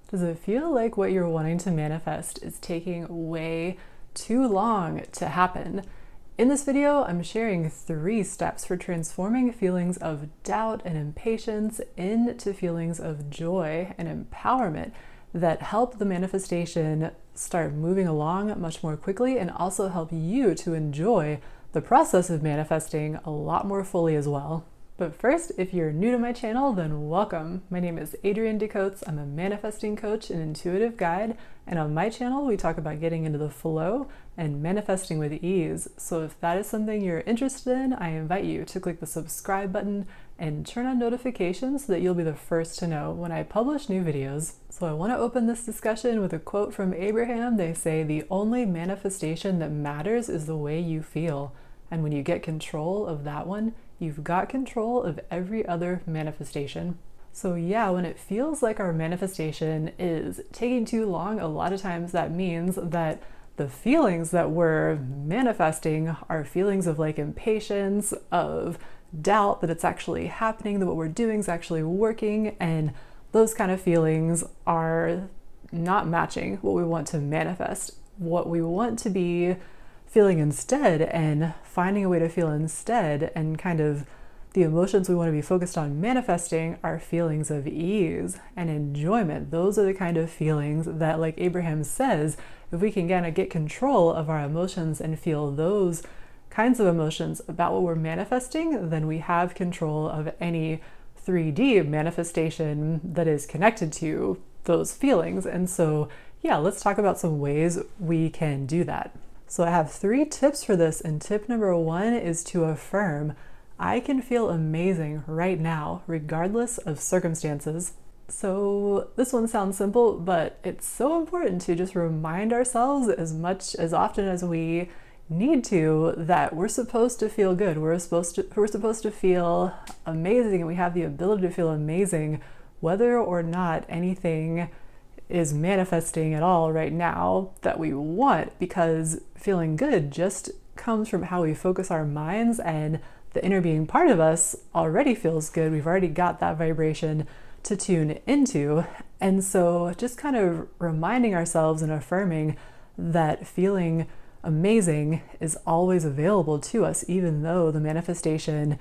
Does it feel like what you're wanting to manifest is taking way too long to happen? In this video, I'm sharing 3 steps for transforming feelings of doubt and impatience into feelings of joy and empowerment that help the manifestation start moving along much more quickly and also help you to enjoy the process of manifesting a lot more fully as well. But first, if you're new to my channel, then welcome. My name is Adrianne. I'm a manifesting coach and intuitive guide, and on my channel we talk about getting into the flow and manifesting with ease. So if that is something you're interested in, I invite you to click the subscribe button and turn on notifications so that you'll be the first to know when I publish new videos. So I want to open this discussion with a quote from Abraham. They say, "The only manifestation that matters is the way you feel. And when you get control of that one, you've got control of every other manifestation." So yeah, when it feels like our manifestation is taking too long, a lot of times that means that the feelings that we're manifesting are feelings of like impatience, of doubt that it's actually happening, that what we're doing is actually working, and those kind of feelings are not matching what we want to manifest. What we want to be feeling instead and finding a way to feel instead, and kind of the emotions we want to be focused on manifesting are feelings of ease and enjoyment. Those are the kind of feelings that, like Abraham says, if we can kind of get control of our emotions and feel those kinds of emotions about what we're manifesting, then we have control of any 3D manifestation that is connected to those feelings. And so yeah, let's talk about some ways we can do that. So I have 3 tips for this, and tip number 1 is to affirm, I can feel amazing right now, regardless of circumstances. So this one sounds simple, but it's so important to just remind ourselves as often as we need to, that we're supposed to feel good. We're supposed to feel amazing, and we have the ability to feel amazing, whether or not anything is manifesting at all right now that we want, because feeling good just comes from how we focus our minds, and the inner being part of us already feels good. We've already got that vibration to tune into. And so just kind of reminding ourselves and affirming that feeling amazing is always available to us, even though the manifestation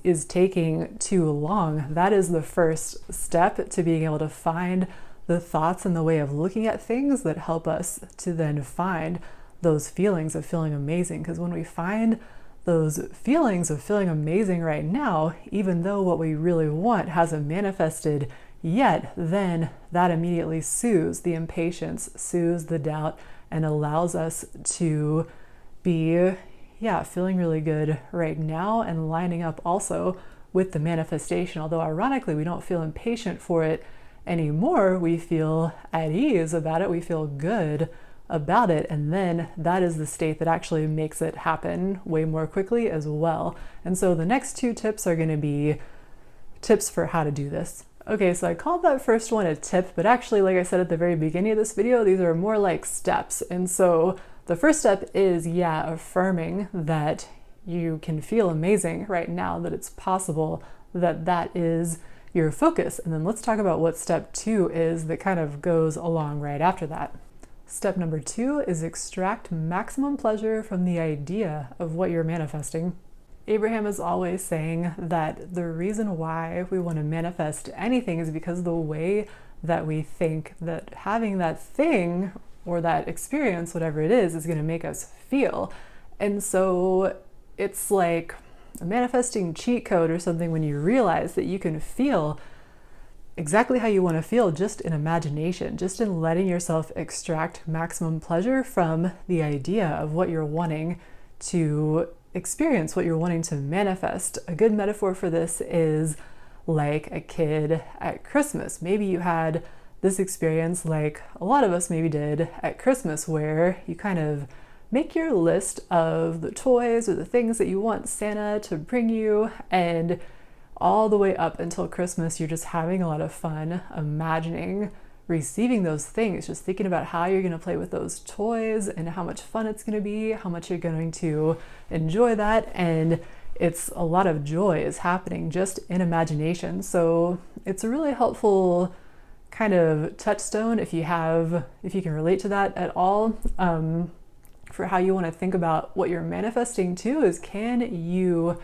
is taking too long. That is the first step to being able to find the thoughts and the way of looking at things that help us to then find those feelings of feeling amazing. Because when we find those feelings of feeling amazing right now, even though what we really want hasn't manifested yet, then that immediately soothes the impatience, soothes the doubt, and allows us to be, feeling really good right now and lining up also with the manifestation. Although ironically, we don't feel impatient for it anymore, we feel at ease about it, we feel good about it, and then that is the state that actually makes it happen way more quickly as well. And so the next 2 tips are going to be tips for how to do this. Okay, so I called that first one a tip, but actually, like I said at the very beginning of this video, these are more like steps. And so the first step is, affirming that you can feel amazing right now, that it's possible, that is your focus. And then let's talk about what step 2 is that kind of goes along right after that. Step number 2 is extract maximum pleasure from the idea of what you're manifesting. Abraham is always saying that the reason why we want to manifest anything is because the way that we think that having that thing or that experience, whatever it is going to make us feel. And so it's like a manifesting cheat code or something when you realize that you can feel exactly how you want to feel just in imagination, just in letting yourself extract maximum pleasure from the idea of what you're wanting to experience, what you're wanting to manifest. A good metaphor for this is like a kid at Christmas. Maybe you had this experience like a lot of us maybe did at Christmas, where you kind of make your list of the toys or the things that you want Santa to bring you, and all the way up until Christmas, you're just having a lot of fun imagining receiving those things, just thinking about how you're going to play with those toys and how much fun it's going to be, how much you're going to enjoy that. And it's a lot of joy is happening just in imagination. So it's a really helpful kind of touchstone, if you can relate to that at all, for how you want to think about what you're manifesting to, is can you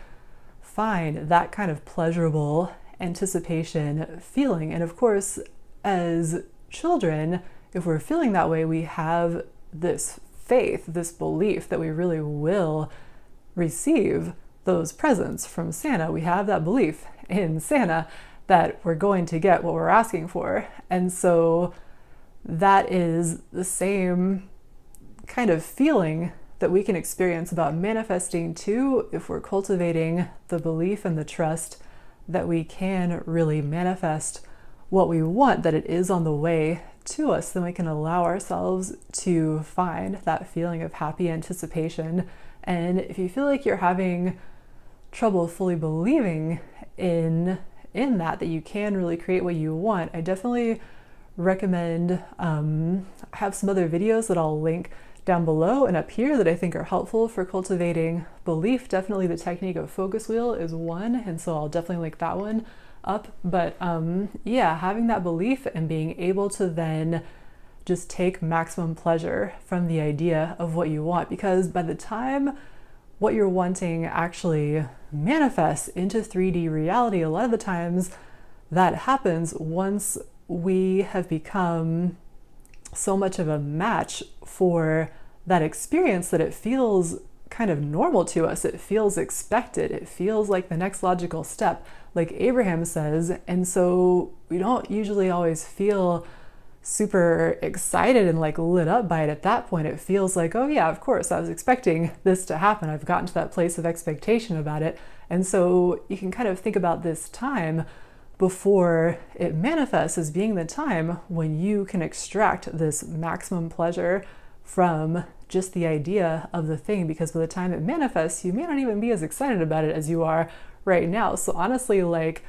find that kind of pleasurable anticipation feeling? And of course, as children, if we're feeling that way, we have this faith, this belief that we really will receive those presents from Santa. We have that belief in Santa that we're going to get what we're asking for. And so that is the same kind of feeling that we can experience about manifesting too, if we're cultivating the belief and the trust that we can really manifest what we want, that it is on the way to us. Then we can allow ourselves to find that feeling of happy anticipation. And if you feel like you're having trouble fully believing in that you can really create what you want, I definitely recommend, I have some other videos that I'll link down below and up here that I think are helpful for cultivating belief. Definitely the technique of focus wheel is one, and so I'll definitely link that one up. But yeah, having that belief and being able to then just take maximum pleasure from the idea of what you want, because by the time what you're wanting actually manifests into 3D reality, a lot of the times that happens once we have become so much of a match for that experience that it feels kind of normal to us. It feels expected. It feels like the next logical step, like Abraham says. And so we don't usually always feel super excited and like lit up by it at that point. It feels like, oh yeah, of course, I was expecting this to happen. I've gotten to that place of expectation about it. And so you can kind of think about this time before it manifests as being the time when you can extract this maximum pleasure from just the idea of the thing, because by the time it manifests, you may not even be as excited about it as you are right now. So honestly, like,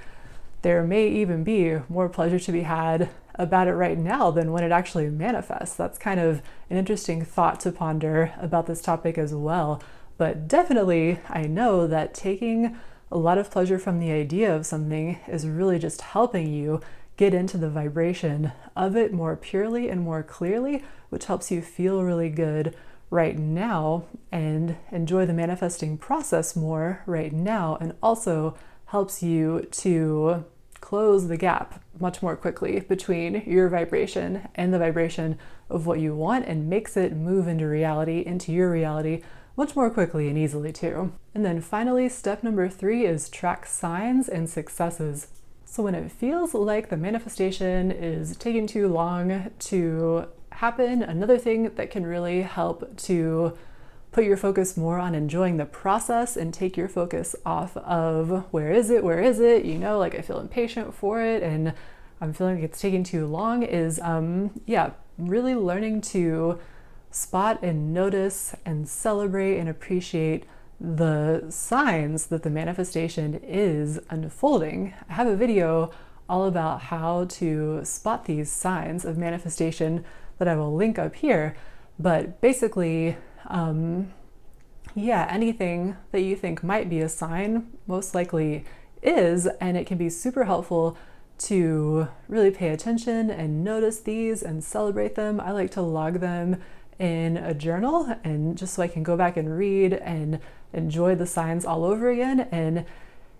there may even be more pleasure to be had about it right now than when it actually manifests. That's kind of an interesting thought to ponder about this topic as well. But definitely, I know that taking a lot of pleasure from the idea of something is really just helping you get into the vibration of it more purely and more clearly, which helps you feel really good right now and enjoy the manifesting process more right now, and also helps you to close the gap much more quickly between your vibration and the vibration of what you want, and makes it move into reality, into your reality, much more quickly and easily too. And then finally, step number 3 is track signs and successes. So when it feels like the manifestation is taking too long to happen, another thing that can really help to put your focus more on enjoying the process and take your focus off of where is it, you know, like I feel impatient for it and I'm feeling like it's taking too long, is really learning to spot and notice and celebrate and appreciate the signs that the manifestation is unfolding. I have a video all about how to spot these signs of manifestation that I will link up here. But basically, anything that you think might be a sign most likely is, and it can be super helpful to really pay attention and notice these and celebrate them. I like to log them in a journal, and just so I can go back and read and enjoy the signs all over again. And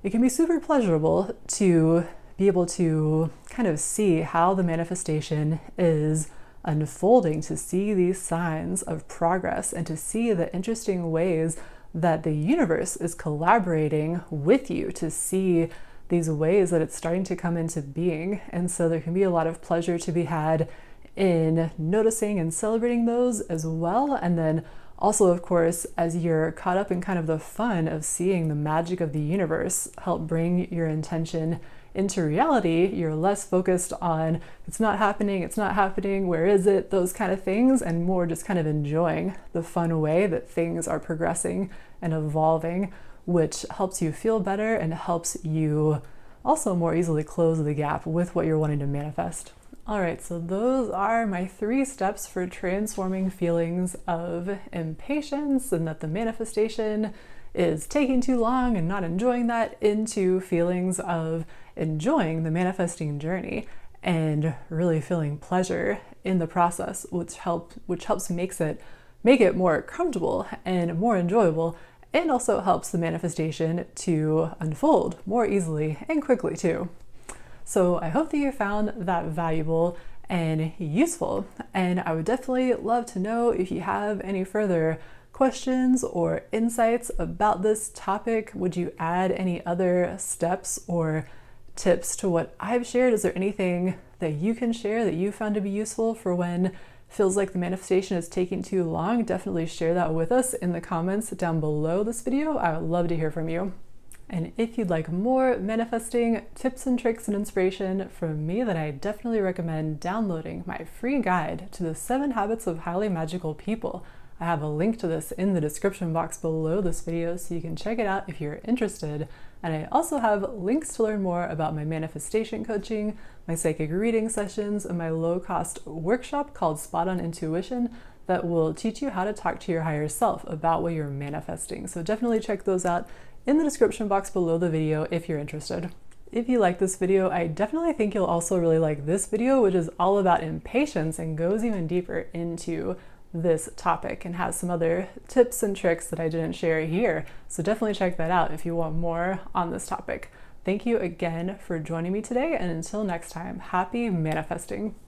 it can be super pleasurable to be able to kind of see how the manifestation is unfolding, to see these signs of progress and to see the interesting ways that the universe is collaborating with you, to see these ways that it's starting to come into being. And so there can be a lot of pleasure to be had in noticing and celebrating those as well. And then also, of course, as you're caught up in kind of the fun of seeing the magic of the universe help bring your intention into reality, you're less focused on it's not happening, where is it, those kind of things, and more just kind of enjoying the fun way that things are progressing and evolving, which helps you feel better and helps you also more easily close the gap with what you're wanting to manifest. All right, so those are my 3 steps for transforming feelings of impatience and that the manifestation is taking too long and not enjoying that into feelings of enjoying the manifesting journey. and really feeling pleasure in the process, which helps make it more comfortable and more enjoyable, and also helps the manifestation to unfold more easily and quickly too. So I hope that you found that valuable and useful, and I would definitely love to know if you have any further questions or insights about this topic. Would you add any other steps or tips to what I've shared? Is there anything that you can share that you found to be useful for when feels like the manifestation is taking too long? Definitely share that with us in the comments down below this video. I would love to hear from you. And if you'd like more manifesting tips and tricks and inspiration from me, then I definitely recommend downloading my free guide to the 7 Habits of Highly Magical People. I have a link to this in the description box below this video, so you can check it out if you're interested. And I also have links to learn more about my manifestation coaching, my psychic reading sessions, and my low-cost workshop called Spot On Intuition that will teach you how to talk to your higher self about what you're manifesting. So definitely check those out in the description box below the video if you're interested. If you like this video, I definitely think you'll also really like this video, which is all about impatience and goes even deeper into this topic and has some other tips and tricks that I didn't share here. So definitely check that out if you want more on this topic. Thank you again for joining me today, and until next time, happy manifesting.